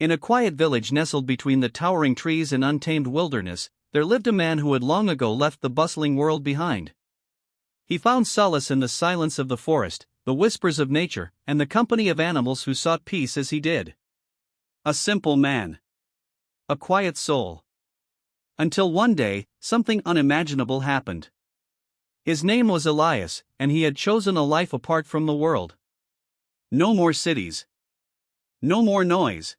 In a quiet village nestled between the towering trees and untamed wilderness, there lived a man who had long ago left the bustling world behind. He found solace in the silence of the forest, the whispers of nature, and the company of animals who sought peace as he did. A simple man. A quiet soul. Until one day, something unimaginable happened. His name was Elias, and he had chosen a life apart from the world. No more cities. No more noise.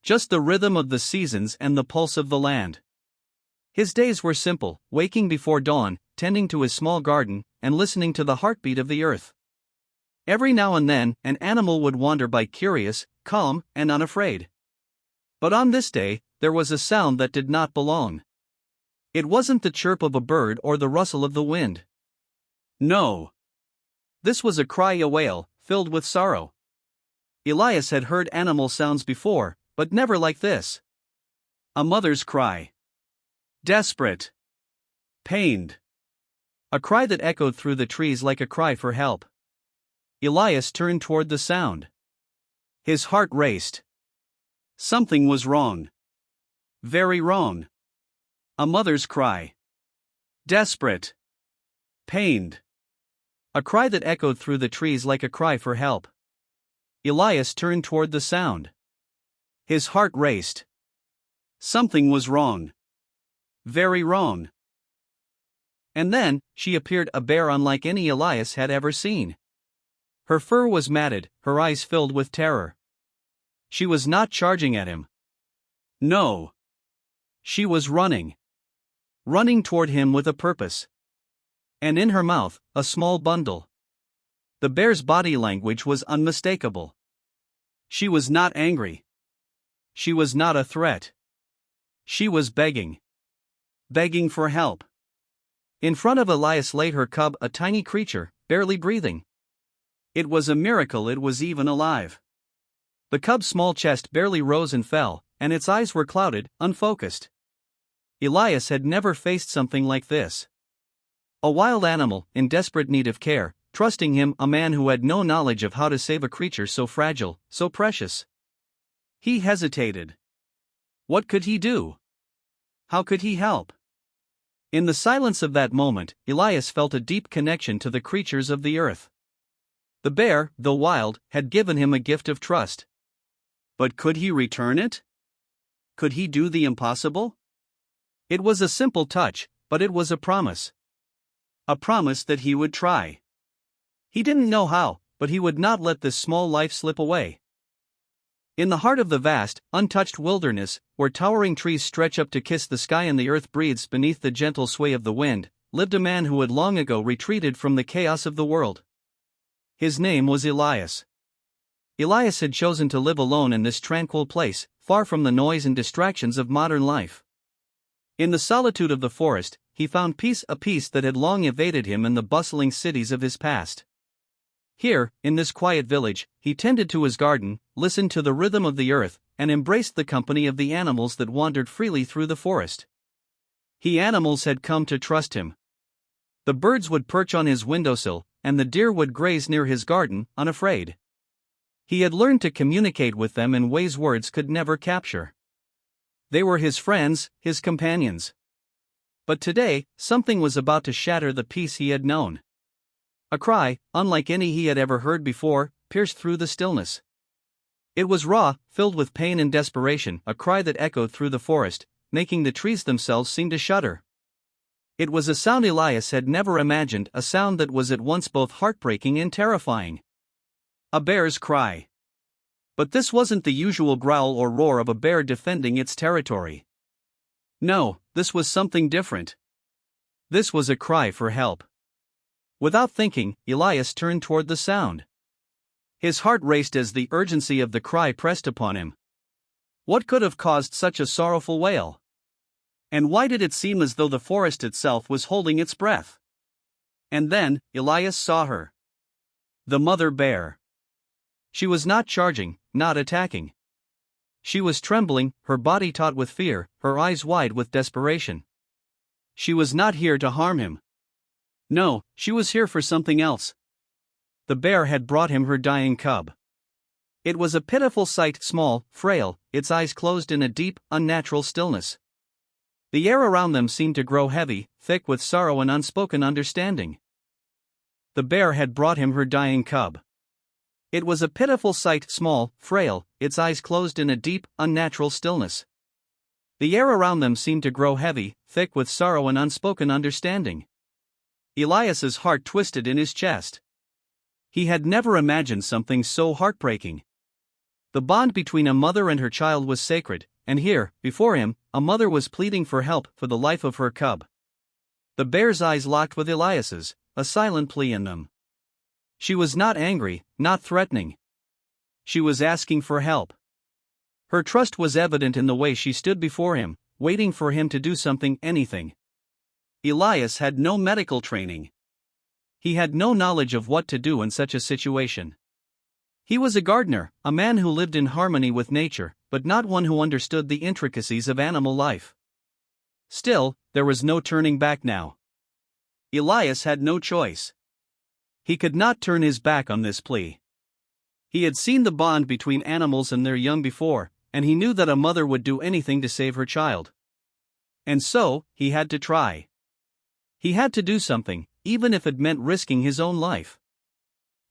Just the rhythm of the seasons and the pulse of the land. His days were simple, waking before dawn, tending to his small garden, and listening to the heartbeat of the earth. Every now and then, an animal would wander by curious, calm, and unafraid. But on this day, there was a sound that did not belong. It wasn't the chirp of a bird or the rustle of the wind. No. This was a cry, a wail, filled with sorrow. Elias had heard animal sounds before, but never like this. A mother's cry. Desperate. Pained. A cry that echoed through the trees like a cry for help. Elias turned toward the sound. His heart raced. Something was wrong. Very wrong. A mother's cry. Desperate. Pained. A cry that echoed through the trees like a cry for help. Elias turned toward the sound. His heart raced. Something was wrong. Very wrong. And then, she appeared, a bear unlike any Elias had ever seen. Her fur was matted, her eyes filled with terror. She was not charging at him. No. She was running. Running toward him with a purpose. And in her mouth, a small bundle. The bear's body language was unmistakable. She was not angry. She was not a threat. She was begging. Begging for help. In front of Elias lay her cub, a tiny creature, barely breathing. It was a miracle it was even alive. The cub's small chest barely rose and fell, and its eyes were clouded, unfocused. Elias had never faced something like this. A wild animal, in desperate need of care, trusting him, a man who had no knowledge of how to save a creature so fragile, so precious. He hesitated. What could he do? How could he help? In the silence of that moment, Elias felt a deep connection to the creatures of the earth. The bear, though wild, had given him a gift of trust. But could he return it? Could he do the impossible? It was a simple touch, but it was a promise. A promise that he would try. He didn't know how, but he would not let this small life slip away. In the heart of the vast, untouched wilderness, where towering trees stretch up to kiss the sky and the earth breathes beneath the gentle sway of the wind, lived a man who had long ago retreated from the chaos of the world. His name was Elias. Elias had chosen to live alone in this tranquil place, far from the noise and distractions of modern life. In the solitude of the forest, he found peace, a peace that had long evaded him in the bustling cities of his past. Here, in this quiet village, he tended to his garden, listened to the rhythm of the earth, and embraced the company of the animals that wandered freely through the forest. Animals had come to trust him. The birds would perch on his windowsill, and the deer would graze near his garden, unafraid. He had learned to communicate with them in ways words could never capture. They were his friends, his companions. But today, something was about to shatter the peace he had known. A cry, unlike any he had ever heard before, pierced through the stillness. It was raw, filled with pain and desperation, a cry that echoed through the forest, making the trees themselves seem to shudder. It was a sound Elias had never imagined, a sound that was at once both heartbreaking and terrifying. A bear's cry. But this wasn't the usual growl or roar of a bear defending its territory. No, this was something different. This was a cry for help. Without thinking, Elias turned toward the sound. His heart raced as the urgency of the cry pressed upon him. What could have caused such a sorrowful wail? And why did it seem as though the forest itself was holding its breath? And then, Elias saw her. The mother bear. She was not charging, not attacking. She was trembling, her body taut with fear, her eyes wide with desperation. She was not here to harm him. No, she was here for something else. The bear had brought him her dying cub. It was a pitiful sight, small, frail, its eyes closed in a deep, unnatural stillness. The air around them seemed to grow heavy, thick with sorrow and unspoken understanding. The bear had brought him her dying cub. It was a pitiful sight, small, frail, its eyes closed in a deep, unnatural stillness. The air around them seemed to grow heavy, thick with sorrow and unspoken understanding. Elias's heart twisted in his chest. He had never imagined something so heartbreaking. The bond between a mother and her child was sacred, and here, before him, a mother was pleading for help for the life of her cub. The bear's eyes locked with Elias's, a silent plea in them. She was not angry, not threatening. She was asking for help. Her trust was evident in the way she stood before him, waiting for him to do something, anything. Elias had no medical training. He had no knowledge of what to do in such a situation. He was a gardener, a man who lived in harmony with nature, but not one who understood the intricacies of animal life. Still, there was no turning back now. Elias had no choice. He could not turn his back on this plea. He had seen the bond between animals and their young before, and he knew that a mother would do anything to save her child. And so, he had to try. He had to do something, even if it meant risking his own life.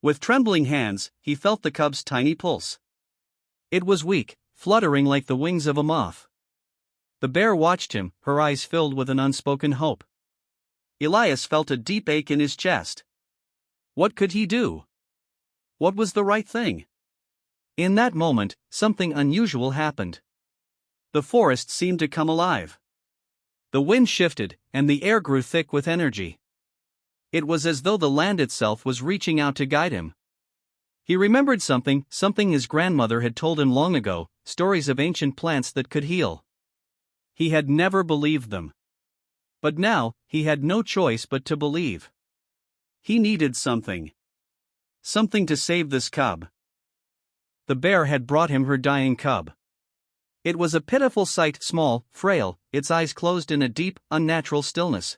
With trembling hands, he felt the cub's tiny pulse. It was weak, fluttering like the wings of a moth. The bear watched him, her eyes filled with an unspoken hope. Elias felt a deep ache in his chest. What could he do? What was the right thing? In that moment, something unusual happened. The forest seemed to come alive. The wind shifted, and the air grew thick with energy. It was as though the land itself was reaching out to guide him. He remembered something his grandmother had told him long ago, stories of ancient plants that could heal. He had never believed them. But now, he had no choice but to believe. He needed something. Something to save this cub. The bear had brought him her dying cub. It was a pitiful sight, small, frail, its eyes closed in a deep, unnatural stillness.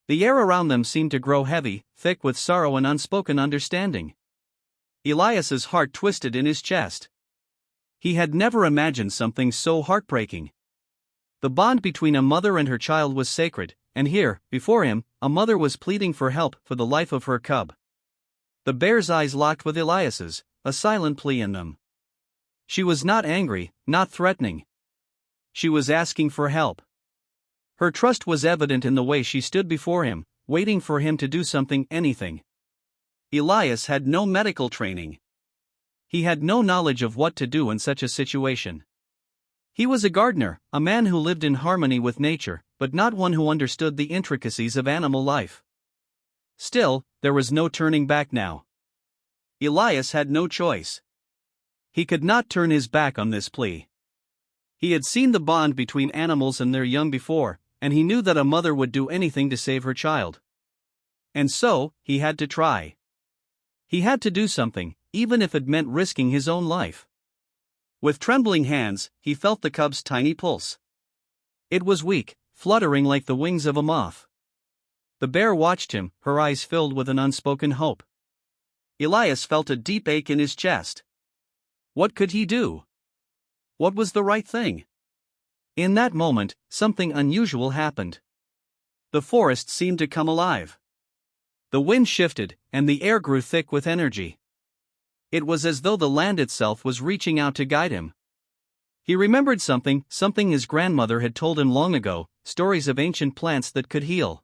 The air around them seemed to grow heavy, thick with sorrow and unspoken understanding. Elias's heart twisted in his chest. He had never imagined something so heartbreaking. The bond between a mother and her child was sacred, and here, before him, a mother was pleading for help for the life of her cub. The bear's eyes locked with Elias's, a silent plea in them. She was not angry, not threatening. She was asking for help. Her trust was evident in the way she stood before him, waiting for him to do something, anything. Elias had no medical training. He had no knowledge of what to do in such a situation. He was a gardener, a man who lived in harmony with nature, but not one who understood the intricacies of animal life. Still, there was no turning back now. Elias had no choice. He could not turn his back on this plea. He had seen the bond between animals and their young before, and he knew that a mother would do anything to save her child. And so, he had to try. He had to do something, even if it meant risking his own life. With trembling hands, he felt the cub's tiny pulse. It was weak, fluttering like the wings of a moth. The bear watched him, her eyes filled with an unspoken hope. Elias felt a deep ache in his chest. What could he do? What was the right thing? In that moment, something unusual happened. The forest seemed to come alive. The wind shifted, and the air grew thick with energy. It was as though the land itself was reaching out to guide him. He remembered something his grandmother had told him long ago, stories of ancient plants that could heal.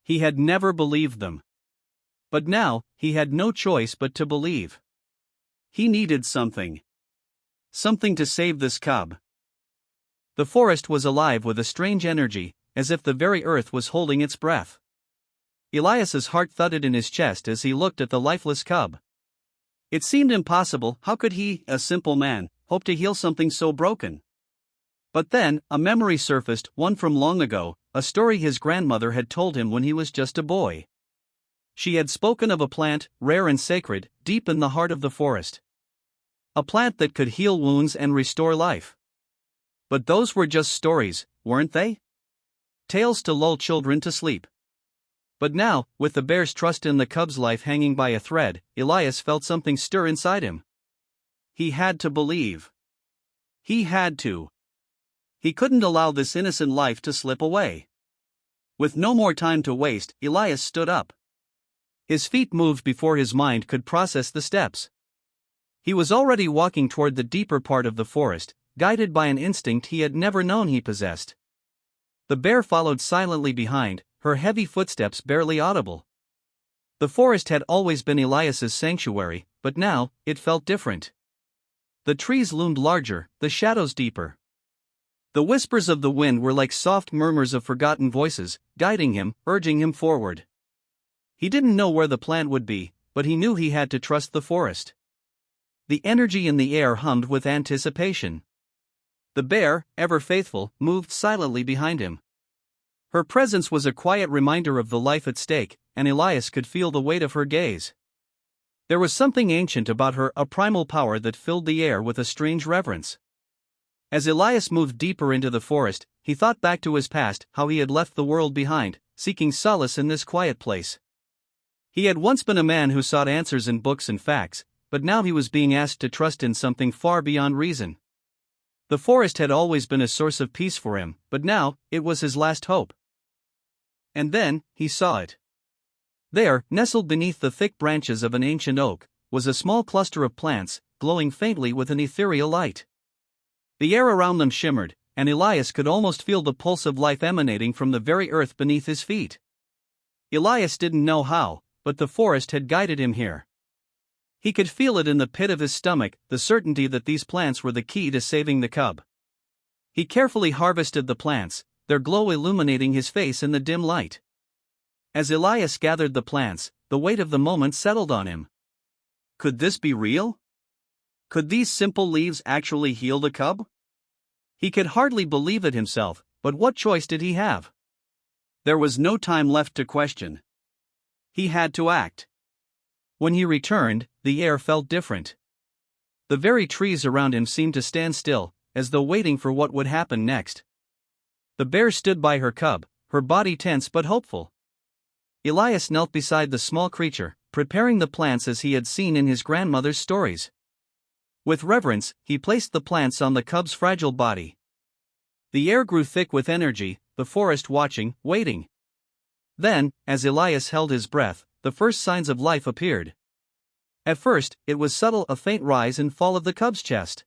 He had never believed them. But now, he had no choice but to believe. He needed something. Something to save this cub. The forest was alive with a strange energy, as if the very earth was holding its breath. Elias's heart thudded in his chest as he looked at the lifeless cub. It seemed impossible. How could he, a simple man, hope to heal something so broken? But then, a memory surfaced, one from long ago, a story his grandmother had told him when he was just a boy. She had spoken of a plant, rare and sacred, deep in the heart of the forest. A plant that could heal wounds and restore life. But those were just stories, weren't they? Tales to lull children to sleep. But now, with the bear's trust in the cub's life hanging by a thread, Elias felt something stir inside him. He had to believe. He had to. He couldn't allow this innocent life to slip away. With no more time to waste, Elias stood up. His feet moved before his mind could process the steps. He was already walking toward the deeper part of the forest, guided by an instinct he had never known he possessed. The bear followed silently behind, her heavy footsteps barely audible. The forest had always been Elias's sanctuary, but now, it felt different. The trees loomed larger, the shadows deeper. The whispers of the wind were like soft murmurs of forgotten voices, guiding him, urging him forward. He didn't know where the plant would be, but he knew he had to trust the forest. The energy in the air hummed with anticipation. The bear, ever faithful, moved silently behind him. Her presence was a quiet reminder of the life at stake, and Elias could feel the weight of her gaze. There was something ancient about her, a primal power that filled the air with a strange reverence. As Elias moved deeper into the forest, he thought back to his past, how he had left the world behind, seeking solace in this quiet place. He had once been a man who sought answers in books and facts, but now he was being asked to trust in something far beyond reason. The forest had always been a source of peace for him, but now, it was his last hope. And then, he saw it. There, nestled beneath the thick branches of an ancient oak, was a small cluster of plants, glowing faintly with an ethereal light. The air around them shimmered, and Elias could almost feel the pulse of life emanating from the very earth beneath his feet. Elias didn't know how, but the forest had guided him here. He could feel it in the pit of his stomach, the certainty that these plants were the key to saving the cub. He carefully harvested the plants, their glow illuminating his face in the dim light. As Elias gathered the plants, the weight of the moment settled on him. Could this be real? Could these simple leaves actually heal the cub? He could hardly believe it himself, but what choice did he have? There was no time left to question. He had to act. When he returned, the air felt different. The very trees around him seemed to stand still, as though waiting for what would happen next. The bear stood by her cub, her body tense but hopeful. Elias knelt beside the small creature, preparing the plants as he had seen in his grandmother's stories. With reverence, he placed the plants on the cub's fragile body. The air grew thick with energy, the forest watching, waiting. Then, as Elias held his breath, the first signs of life appeared. At first, it was subtle, a faint rise and fall of the cub's chest.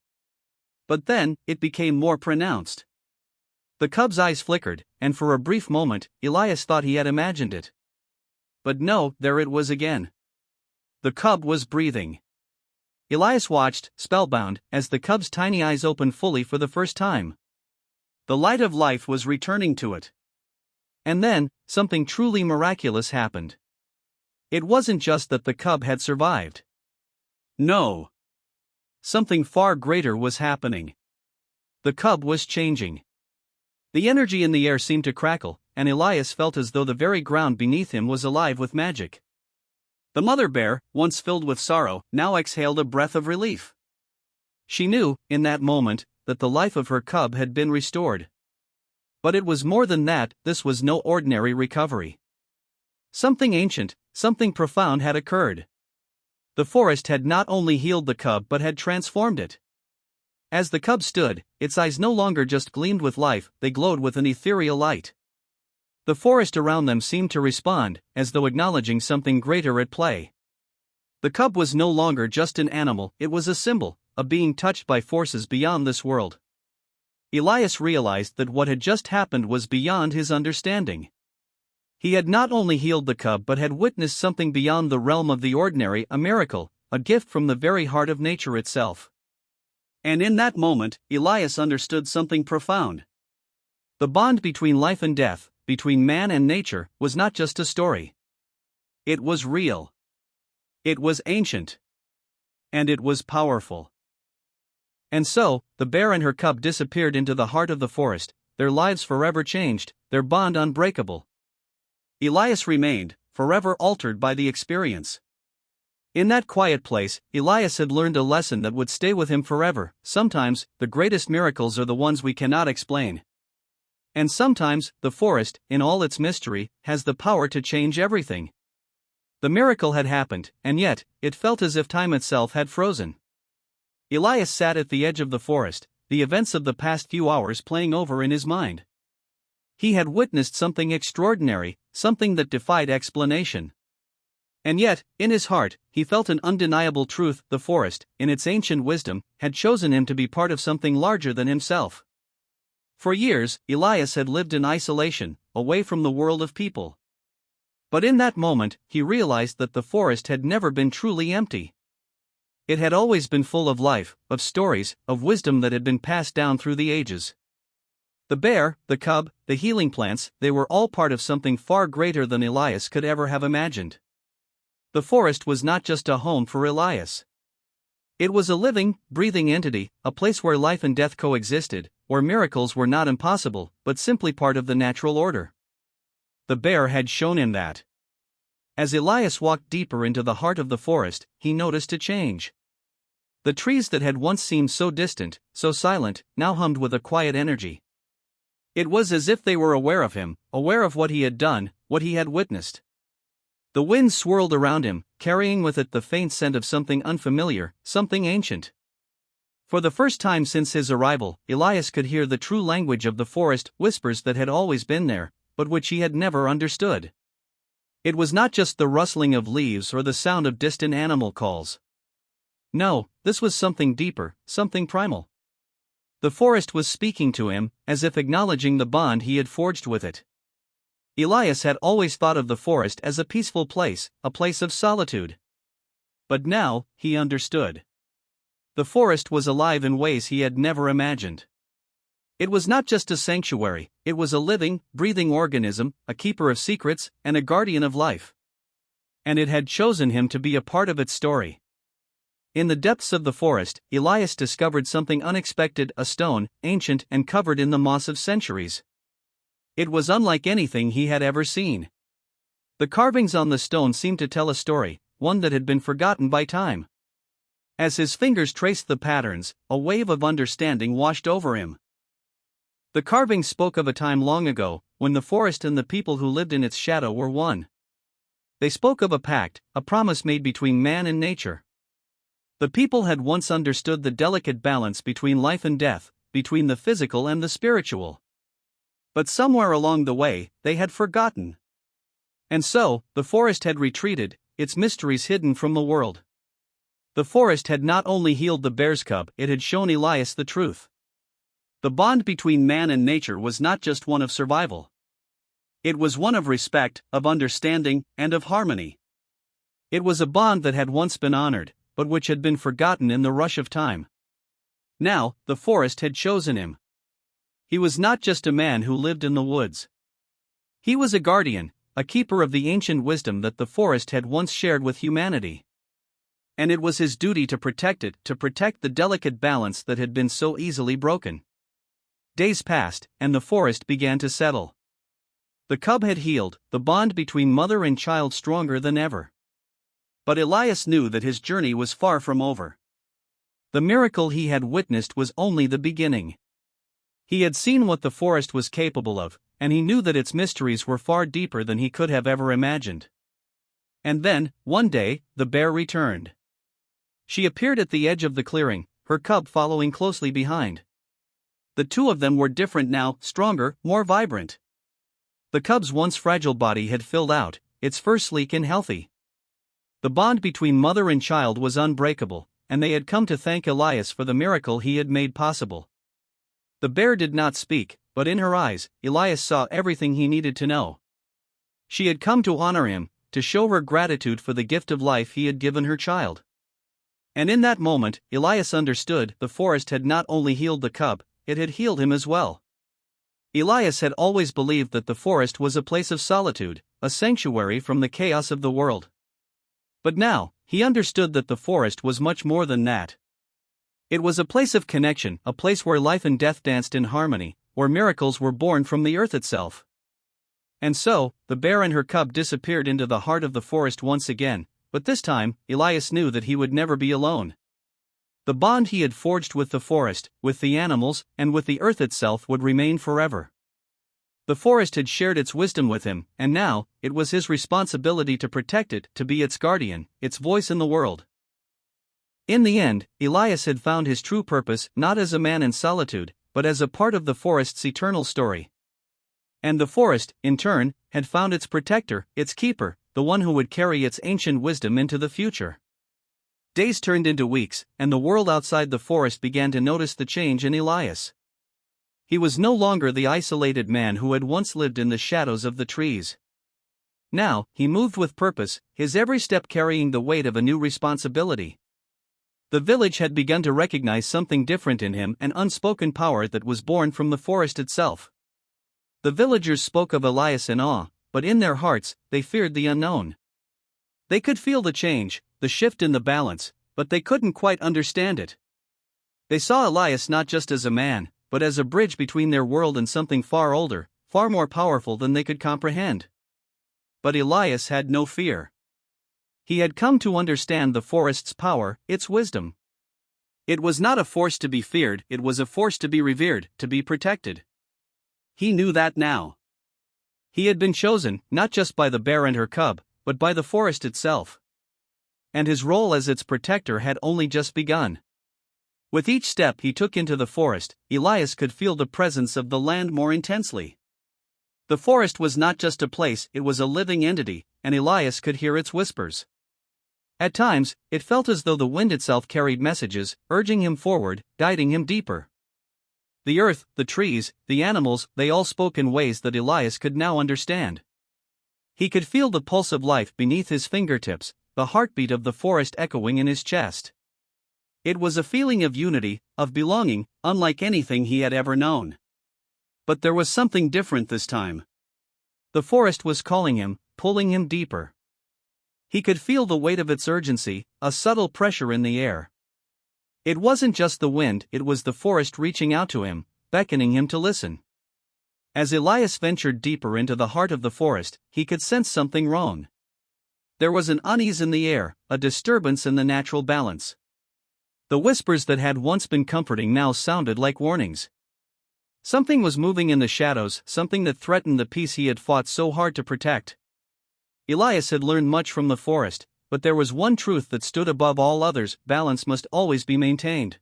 But then, it became more pronounced. The cub's eyes flickered, and for a brief moment, Elias thought he had imagined it. But no, there it was again. The cub was breathing. Elias watched, spellbound, as the cub's tiny eyes opened fully for the first time. The light of life was returning to it. And then, something truly miraculous happened. It wasn't just that the cub had survived. No. Something far greater was happening. The cub was changing. The energy in the air seemed to crackle, and Elias felt as though the very ground beneath him was alive with magic. The mother bear, once filled with sorrow, now exhaled a breath of relief. She knew, in that moment, that the life of her cub had been restored. But it was more than that, this was no ordinary recovery. Something ancient, something profound had occurred. The forest had not only healed the cub but had transformed it. As the cub stood, its eyes no longer just gleamed with life, they glowed with an ethereal light. The forest around them seemed to respond, as though acknowledging something greater at play. The cub was no longer just an animal, it was a symbol, a being touched by forces beyond this world. Elias realized that what had just happened was beyond his understanding. He had not only healed the cub but had witnessed something beyond the realm of the ordinary, a miracle, a gift from the very heart of nature itself. And in that moment, Elias understood something profound. The bond between life and death, between man and nature, was not just a story. It was real. It was ancient. And it was powerful. And so, the bear and her cub disappeared into the heart of the forest, their lives forever changed, their bond unbreakable. Elias remained, forever altered by the experience. In that quiet place, Elias had learned a lesson that would stay with him forever. Sometimes, the greatest miracles are the ones we cannot explain. And sometimes, the forest, in all its mystery, has the power to change everything. The miracle had happened, and yet, it felt as if time itself had frozen. Elias sat at the edge of the forest, the events of the past few hours playing over in his mind. He had witnessed something extraordinary, something that defied explanation. And yet, in his heart, he felt an undeniable truth: the forest, in its ancient wisdom, had chosen him to be part of something larger than himself. For years, Elias had lived in isolation, away from the world of people. But in that moment, he realized that the forest had never been truly empty. It had always been full of life, of stories, of wisdom that had been passed down through the ages. The bear, the cub, the healing plants, they were all part of something far greater than Elias could ever have imagined. The forest was not just a home for Elias. It was a living, breathing entity, a place where life and death coexisted, where miracles were not impossible, but simply part of the natural order. The bear had shown him that. As Elias walked deeper into the heart of the forest, he noticed a change. The trees that had once seemed so distant, so silent, now hummed with a quiet energy. It was as if they were aware of him, aware of what he had done, what he had witnessed. The wind swirled around him, carrying with it the faint scent of something unfamiliar, something ancient. For the first time since his arrival, Elias could hear the true language of the forest, whispers that had always been there, but which he had never understood. It was not just the rustling of leaves or the sound of distant animal calls. No, this was something deeper, something primal. The forest was speaking to him, as if acknowledging the bond he had forged with it. Elias had always thought of the forest as a peaceful place, a place of solitude. But now, he understood. The forest was alive in ways he had never imagined. It was not just a sanctuary, it was a living, breathing organism, a keeper of secrets, and a guardian of life. And it had chosen him to be a part of its story. In the depths of the forest, Elias discovered something unexpected: a stone, ancient and covered in the moss of centuries. It was unlike anything he had ever seen. The carvings on the stone seemed to tell a story, one that had been forgotten by time. As his fingers traced the patterns, a wave of understanding washed over him. The carvings spoke of a time long ago, when the forest and the people who lived in its shadow were one. They spoke of a pact, a promise made between man and nature. The people had once understood the delicate balance between life and death, between the physical and the spiritual. But somewhere along the way, they had forgotten. And so, the forest had retreated, its mysteries hidden from the world. The forest had not only healed the bear's cub, it had shown Elias the truth. The bond between man and nature was not just one of survival. It was one of respect, of understanding, and of harmony. It was a bond that had once been honored, but which had been forgotten in the rush of time. Now, the forest had chosen him. He was not just a man who lived in the woods. He was a guardian, a keeper of the ancient wisdom that the forest had once shared with humanity. And it was his duty to protect it, to protect the delicate balance that had been so easily broken. Days passed, and the forest began to settle. The cub had healed, the bond between mother and child stronger than ever. But Elias knew that his journey was far from over. The miracle he had witnessed was only the beginning. He had seen what the forest was capable of, and he knew that its mysteries were far deeper than he could have ever imagined. And then, one day, the bear returned. She appeared at the edge of the clearing, her cub following closely behind. The two of them were different now, stronger, more vibrant. The cub's once fragile body had filled out, its fur sleek and healthy. The bond between mother and child was unbreakable, and they had come to thank Elias for the miracle he had made possible. The bear did not speak, but in her eyes, Elias saw everything he needed to know. She had come to honor him, to show her gratitude for the gift of life he had given her child. And in that moment, Elias understood: the forest had not only healed the cub, it had healed him as well. Elias had always believed that the forest was a place of solitude, a sanctuary from the chaos of the world. But now, he understood that the forest was much more than that. It was a place of connection, a place where life and death danced in harmony, where miracles were born from the earth itself. And so, the bear and her cub disappeared into the heart of the forest once again, but this time, Elias knew that he would never be alone. The bond he had forged with the forest, with the animals, and with the earth itself would remain forever. The forest had shared its wisdom with him, and now, it was his responsibility to protect it, to be its guardian, its voice in the world. In the end, Elias had found his true purpose not as a man in solitude, but as a part of the forest's eternal story. And the forest, in turn, had found its protector, its keeper, the one who would carry its ancient wisdom into the future. Days turned into weeks, and the world outside the forest began to notice the change in Elias. He was no longer the isolated man who had once lived in the shadows of the trees. Now, he moved with purpose, his every step carrying the weight of a new responsibility. The village had begun to recognize something different in him, an unspoken power that was born from the forest itself. The villagers spoke of Elias in awe, but in their hearts, they feared the unknown. They could feel the change, the shift in the balance, but they couldn't quite understand it. They saw Elias not just as a man, but as a bridge between their world and something far older, far more powerful than they could comprehend. But Elias had no fear. He had come to understand the forest's power, its wisdom. It was not a force to be feared, it was a force to be revered, to be protected. He knew that now. He had been chosen, not just by the bear and her cub, but by the forest itself. And his role as its protector had only just begun. With each step he took into the forest, Elias could feel the presence of the land more intensely. The forest was not just a place, it was a living entity, and Elias could hear its whispers. At times, it felt as though the wind itself carried messages, urging him forward, guiding him deeper. The earth, the trees, the animals, they all spoke in ways that Elias could now understand. He could feel the pulse of life beneath his fingertips, the heartbeat of the forest echoing in his chest. It was a feeling of unity, of belonging, unlike anything he had ever known. But there was something different this time. The forest was calling him, pulling him deeper. He could feel the weight of its urgency, a subtle pressure in the air. It wasn't just the wind, it was the forest reaching out to him, beckoning him to listen. As Elias ventured deeper into the heart of the forest, he could sense something wrong. There was an unease in the air, a disturbance in the natural balance. The whispers that had once been comforting now sounded like warnings. Something was moving in the shadows, something that threatened the peace he had fought so hard to protect. Elias had learned much from the forest, but there was one truth that stood above all others: balance must always be maintained.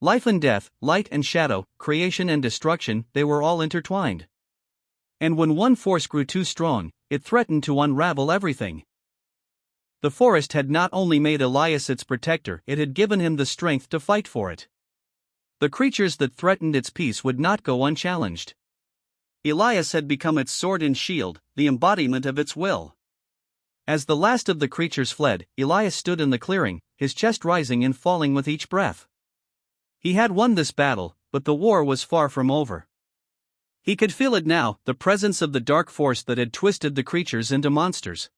Life and death, light and shadow, creation and destruction, they were all intertwined. And when one force grew too strong, it threatened to unravel everything. The forest had not only made Elias its protector, it had given him the strength to fight for it. The creatures that threatened its peace would not go unchallenged. Elias had become its sword and shield, the embodiment of its will. As the last of the creatures fled, Elias stood in the clearing, his chest rising and falling with each breath. He had won this battle, but the war was far from over. He could feel it now, the presence of the dark force that had twisted the creatures into monsters.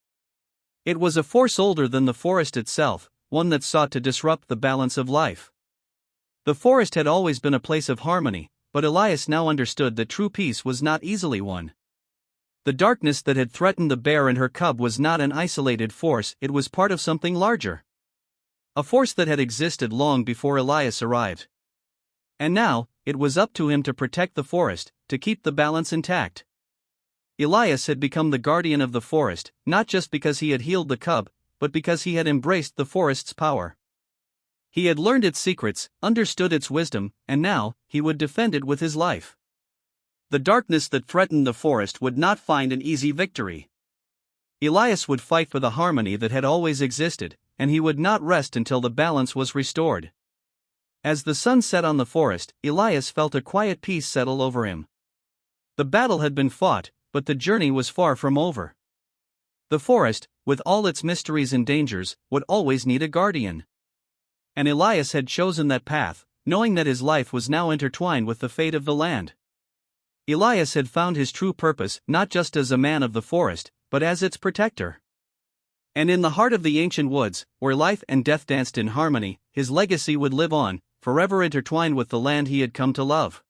It was a force older than the forest itself, one that sought to disrupt the balance of life. The forest had always been a place of harmony, but Elias now understood that true peace was not easily won. The darkness that had threatened the bear and her cub was not an isolated force, it was part of something larger. A force that had existed long before Elias arrived. And now, it was up to him to protect the forest, to keep the balance intact. Elias had become the guardian of the forest, not just because he had healed the cub, but because he had embraced the forest's power. He had learned its secrets, understood its wisdom, and now, he would defend it with his life. The darkness that threatened the forest would not find an easy victory. Elias would fight for the harmony that had always existed, and he would not rest until the balance was restored. As the sun set on the forest, Elias felt a quiet peace settle over him. The battle had been fought, but the journey was far from over. The forest, with all its mysteries and dangers, would always need a guardian. And Elias had chosen that path, knowing that his life was now intertwined with the fate of the land. Elias had found his true purpose, not just as a man of the forest, but as its protector. And in the heart of the ancient woods, where life and death danced in harmony, his legacy would live on, forever intertwined with the land he had come to love.